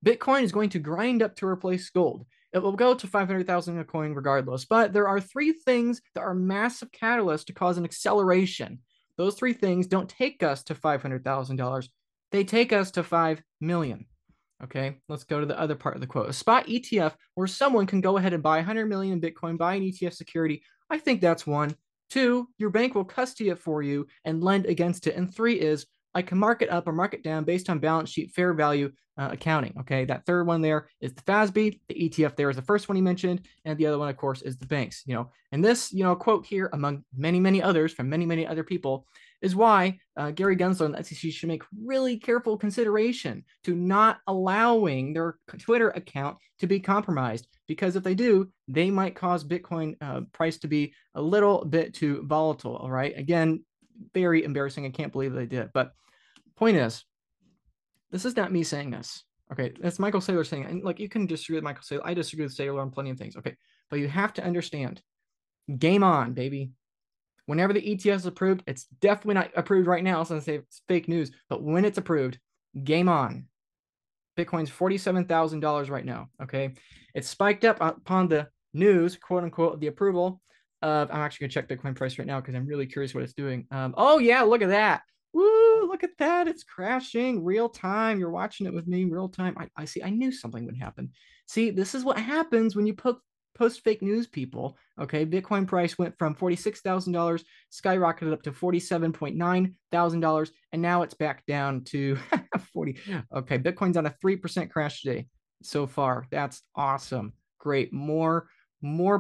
Bitcoin is going to grind up to replace gold. It will go to 500,000 a coin regardless. But there are three things that are massive catalysts to cause an acceleration. Those three things don't take us to $500,000. They take us to 5 million. Okay, let's go to the other part of the quote. A spot ETF where someone can go ahead and buy 100 million in Bitcoin, buy an ETF security. I think that's one. Two, your bank will custody it for you and lend against it. And three is I can mark it up or mark it down based on balance sheet fair value accounting. Okay, that third one there is the FASB. The ETF there is the first one he mentioned, and the other one, of course, is the banks. And this quote here, among many many others from many many other people, is why Gary Gensler and the SEC should make really careful consideration to not allowing their Twitter account to be compromised. Because if they do, they might cause Bitcoin price to be a little bit too volatile. All right. Again, very embarrassing. I can't believe they did. But point is, this is not me saying this. Okay, that's Michael Saylor saying it. And like, you can disagree with Michael Saylor. I disagree with Saylor on plenty of things. Okay, but you have to understand, game on, baby. Whenever the ETF is approved, it's definitely not approved right now, since it's fake news. But when it's approved, game on. Bitcoin's $47,000 right now. Okay, it's spiked up upon the news, quote unquote, the approval of. I'm actually gonna check Bitcoin price right now because I'm really curious what it's doing. Oh yeah, look at that. Woo, look at that. It's crashing real time. You're watching it with me real time. I see. I knew something would happen. See, this is what happens when you post fake news, people. Okay, Bitcoin price went from $46,000, skyrocketed up to $47,900, and now it's back down to 40. Okay, Bitcoin's on a 3% crash today so far. That's awesome. Great. More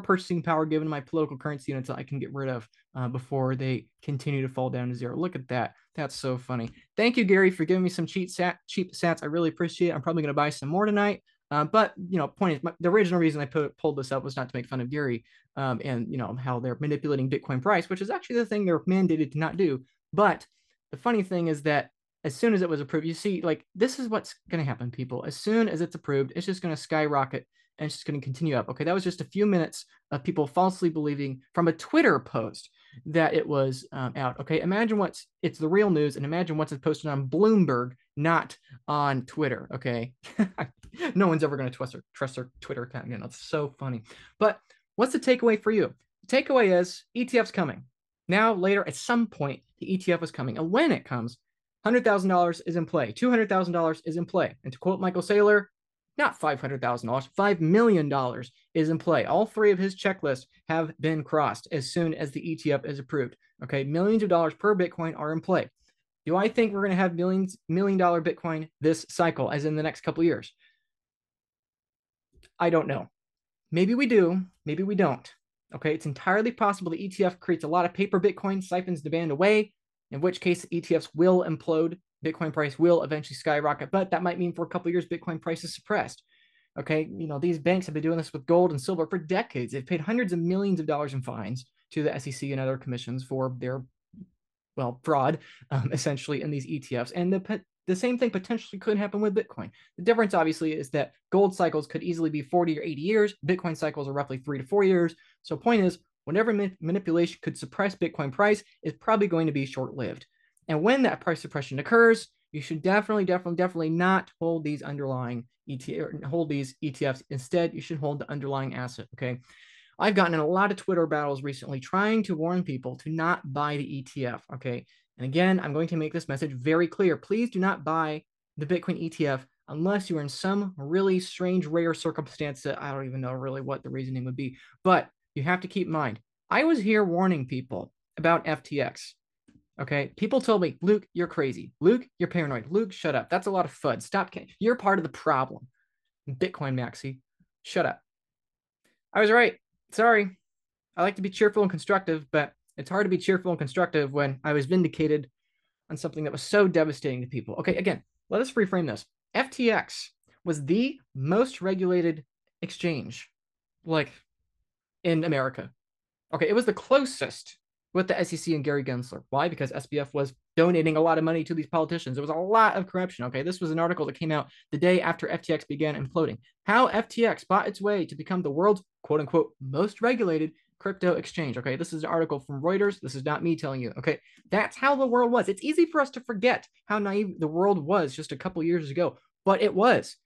purchasing power given to my political currency units that I can get rid of before they continue to fall down to zero. Look at that. That's so funny. Thank you, Gary, for giving me some cheap sats. I really appreciate it. I'm probably going to buy some more tonight. But point is, the original reason I pulled this up was not to make fun of Gary and how they're manipulating Bitcoin price, which is actually the thing they're mandated to not do. But the funny thing is that as soon as it was approved, you see, like, this is what's going to happen, people. As soon as it's approved, it's just going to skyrocket and it's just going to continue up. Okay, that was just a few minutes of people falsely believing from a Twitter post that it was out. Okay, imagine it's the real news, and imagine what's posted on Bloomberg, not on Twitter. Okay, no one's ever going to trust their Twitter account again. That's so funny. But what's the takeaway for you? The takeaway is ETF's coming. Now, later, at some point, the ETF is coming. And when it comes, $100,000 is in play. $200,000 is in play. And to quote Michael Saylor, not $500,000, $5 million is in play. All three of his checklists have been crossed as soon as the ETF is approved. Okay, millions of dollars per Bitcoin are in play. Do I think we're going to have million dollar Bitcoin this cycle, as in the next couple of years? I don't know. Maybe we do, maybe we don't. Okay, it's entirely possible the ETF creates a lot of paper Bitcoin, siphons demand away, in which case ETFs will implode. Bitcoin price will eventually skyrocket, but that might mean for a couple of years Bitcoin price is suppressed. Okay, these banks have been doing this with gold and silver for decades. They've paid hundreds of millions of dollars in fines to the SEC and other commissions for their fraud, essentially, in these ETFs. And the same thing potentially could happen with Bitcoin. The difference, obviously, is that gold cycles could easily be 40 or 80 years. Bitcoin cycles are roughly 3 to 4 years. So point is, whenever manipulation could suppress Bitcoin price, is probably going to be short-lived. And when that price suppression occurs, you should definitely not hold these underlying ETFs. Instead, you should hold the underlying asset. Okay. I've gotten in a lot of Twitter battles recently trying to warn people to not buy the ETF. Okay. And again, I'm going to make this message very clear. Please do not buy the Bitcoin ETF unless you are in some really strange, rare circumstance that I don't even know really what the reasoning would be. But you have to keep in mind, I was here warning people about FTX. Okay. People told me, Luke, you're crazy. Luke, you're paranoid. Luke, shut up. That's a lot of FUD. Stop. You're part of the problem. Bitcoin Maxi, shut up. I was right. Sorry. I like to be cheerful and constructive, but it's hard to be cheerful and constructive when I was vindicated on something that was so devastating to people. Okay, again, let us reframe this. FTX was the most regulated exchange, like, in America. Okay, it was the closest with the SEC and Gary Gensler. Why? Because SBF was donating a lot of money to these politicians. There was a lot of corruption. Okay, this was an article that came out the day after FTX began imploding. How FTX bought its way to become the world's quote unquote most regulated crypto exchange. Okay, this is an article from Reuters. This is not me telling you. Okay, that's how the world was. It's easy for us to forget how naive the world was just a couple years ago, but it was.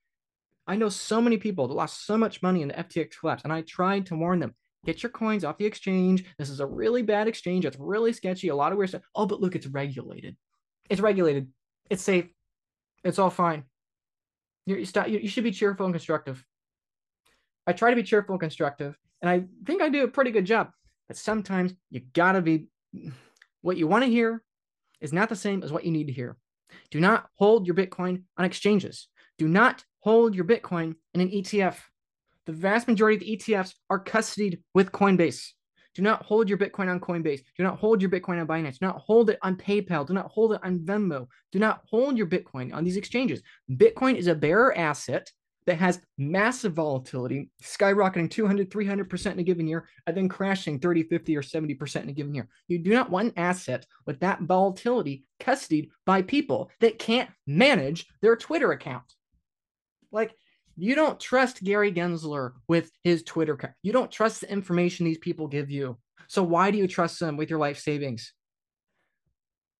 I know so many people that lost so much money in the FTX collapse, and I tried to warn them. Get your coins off the exchange. This is a really bad exchange. It's really sketchy. A lot of weird stuff. Oh, but look, it's regulated. It's regulated. It's safe. It's all fine. You should be cheerful and constructive. I try to be cheerful and constructive, and I think I do a pretty good job. But sometimes you gotta be. What you want to hear is not the same as what you need to hear. Do not hold your Bitcoin on exchanges. Do not hold your Bitcoin in an ETF. The vast majority of the ETFs are custodied with Coinbase. Do not hold your Bitcoin on Coinbase. Do not hold your Bitcoin on Binance. Do not hold it on PayPal. Do not hold it on Venmo. Do not hold your Bitcoin on these exchanges. Bitcoin is a bearer asset that has massive volatility, skyrocketing 200, 300% in a given year, and then crashing 30, 50, or 70% in a given year. You do not want an asset with that volatility custodied by people that can't manage their Twitter account. Like, you don't trust Gary Gensler with his Twitter account. You don't trust the information these people give you. So why do you trust them with your life savings?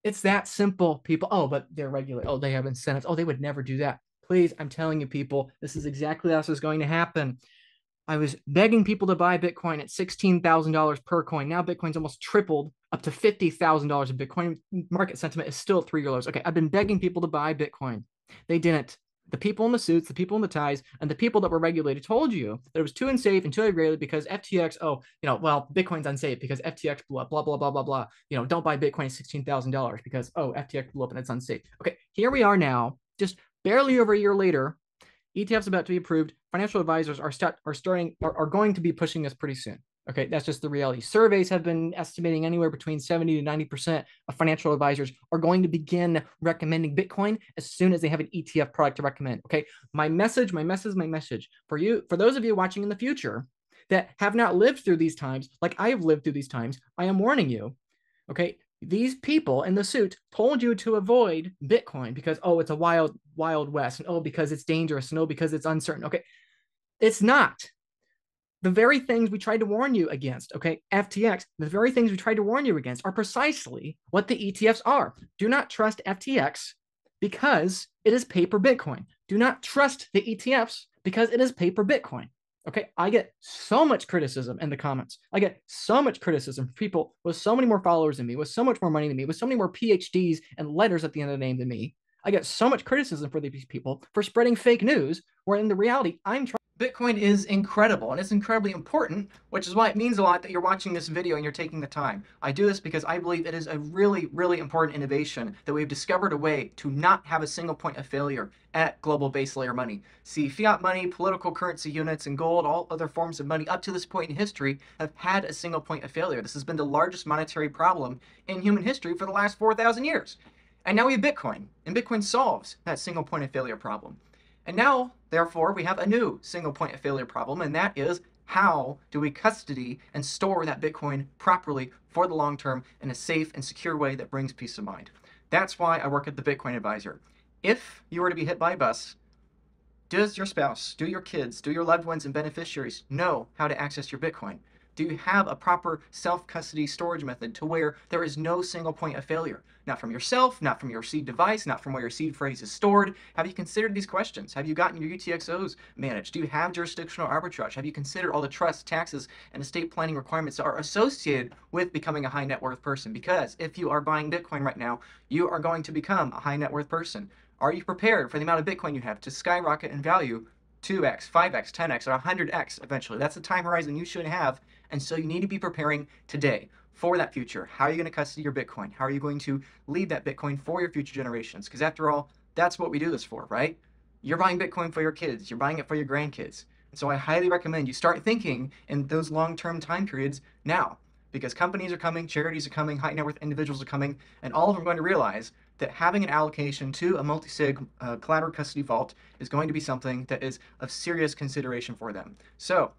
It's that simple, people. Oh, but they're regulated. Oh, they have incentives. Oh, they would never do that. Please, I'm telling you, people, this is exactly how this is going to happen. I was begging people to buy Bitcoin at $16,000 per coin. Now Bitcoin's almost tripled up to $50,000 of Bitcoin. Market sentiment is still at $3. Okay, I've been begging people to buy Bitcoin. They didn't. The people in the suits, the people in the ties, and the people that were regulated told you that it was too unsafe and too regulated because FTX, well, Bitcoin's unsafe because FTX blew up, blah, blah, blah, blah, blah. Don't buy Bitcoin at $16,000 because, FTX blew up and it's unsafe. Okay, here we are now, just barely over a year later. ETF's about to be approved. Financial advisors are going to be pushing this pretty soon. Okay, that's just the reality. Surveys have been estimating anywhere between 70 to 90% of financial advisors are going to begin recommending Bitcoin as soon as they have an ETF product to recommend. Okay, my message for you, for those of you watching in the future that have not lived through these times, like I have lived through these times, I am warning you. Okay, these people in the suit told you to avoid Bitcoin because, it's a wild, wild west, and because it's dangerous, and because it's uncertain. Okay, it's not. The very things we tried to warn you against, okay, FTX, the very things we tried to warn you against are precisely what the ETFs are. Do not trust FTX because it is paper Bitcoin. Do not trust the ETFs because it is paper Bitcoin. Okay, I get so much criticism in the comments. I get so much criticism from people with so many more followers than me, with so much more money than me, with so many more PhDs and letters at the end of the name than me. I get so much criticism for these people for spreading fake news, where in the reality, I'm trying. Bitcoin is incredible and it's incredibly important, which is why it means a lot that you're watching this video and you're taking the time. I do this because I believe it is a really, really important innovation that we've discovered a way to not have a single point of failure at global base layer money. See, fiat money, political currency units, and gold, all other forms of money up to this point in history have had a single point of failure. This has been the largest monetary problem in human history for the last 4,000 years. And now we have Bitcoin, and Bitcoin solves that single point of failure problem. And now, therefore, we have a new single point of failure problem, and that is how do we custody and store that Bitcoin properly for the long term in a safe and secure way that brings peace of mind. That's why I work at the Bitcoin Advisor. If you were to be hit by a bus, does your spouse, do your kids, do your loved ones and beneficiaries know how to access your Bitcoin? Do you have a proper self-custody storage method to where there is no single point of failure? Not from yourself, not from your seed device, not from where your seed phrase is stored. Have you considered these questions? Have you gotten your UTXOs managed? Do you have jurisdictional arbitrage? Have you considered all the trust, taxes, and estate planning requirements that are associated with becoming a high net worth person? Because if you are buying Bitcoin right now, you are going to become a high net worth person. Are you prepared for the amount of Bitcoin you have to skyrocket in value 2x, 5x, 10x, or 100x eventually? That's the time horizon you should have. And so you need to be preparing today for that future. How are you going to custody your Bitcoin? How are you going to leave that Bitcoin for your future generations? Because after all, that's what we do this for, right? You're buying Bitcoin for your kids. You're buying it for your grandkids. And so I highly recommend you start thinking in those long-term time periods now, because companies are coming, charities are coming, high net worth individuals are coming, and all of them are going to realize that having an allocation to a multi-sig collateral custody vault is going to be something that is of serious consideration for them. So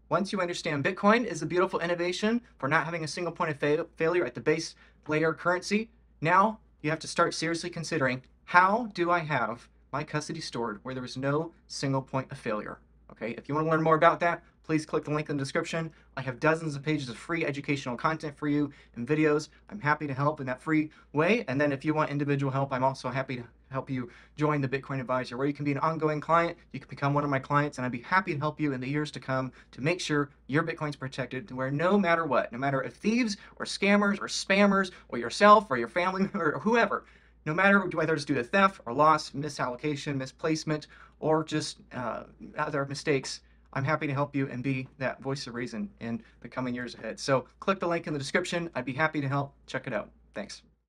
once you understand Bitcoin is a beautiful innovation for not having a single point of failure at the base layer currency, now you have to start seriously considering, how do I have my custody stored where there is no single point of failure? Okay, if you want to learn more about that, please click the link in the description. I have dozens of pages of free educational content for you and videos. I'm happy to help in that free way. And then if you want individual help, I'm also happy to help you join the Bitcoin Advisor, where you can be an ongoing client. You can become one of my clients, and I'd be happy to help you in the years to come to make sure your Bitcoin's protected, to where no matter what, no matter if thieves or scammers or spammers or yourself or your family or whoever, no matter whether it's due to theft or loss, misallocation, misplacement, or just other mistakes, I'm happy to help you and be that voice of reason in the coming years ahead. So click the link in the description. I'd be happy to help. Check it out. Thanks.